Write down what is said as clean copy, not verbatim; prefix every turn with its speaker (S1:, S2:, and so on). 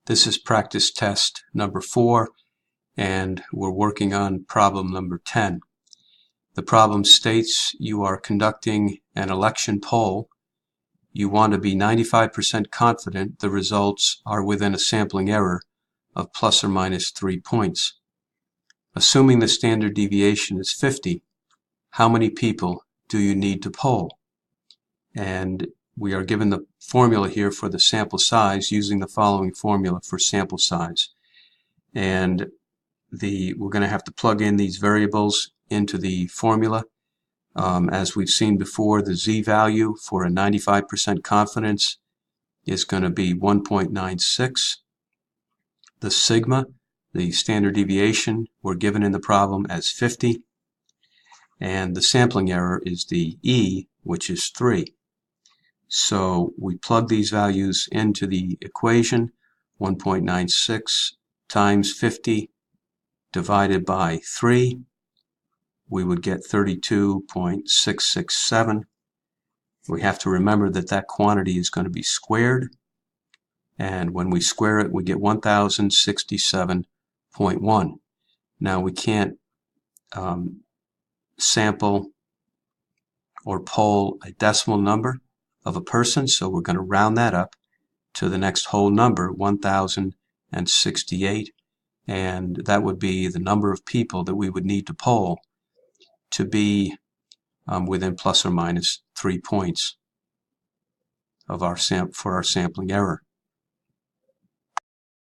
S1: This is practice test number 4, and we're working on problem number 10. The problem states you are conducting an election poll. You want to be 95% confident the results are within a sampling error of plus or minus 3 points. Assuming the standard deviation is 50, how many people do you need to poll? And we are given the formula here for the sample size using the following formula for sample size. And we're going to have to plug in these variables into the formula. As we've seen before, the z-value for a 95% confidence is going to be 1.96. The sigma, the standard deviation, we're given in the problem as 50. And the sampling error is the e, which is 3. So we plug these values into the equation. 1.96 times 50 divided by 3, we would get 32.667. We have to remember that that quantity is going to be squared, and when we square it, we get 1067.1. Now we can't sample or poll a decimal number of a person, so we're going to round that up to the next whole number, 1068, and that would be the number of people that we would need to poll to be within plus or minus 3 points of for our sampling error.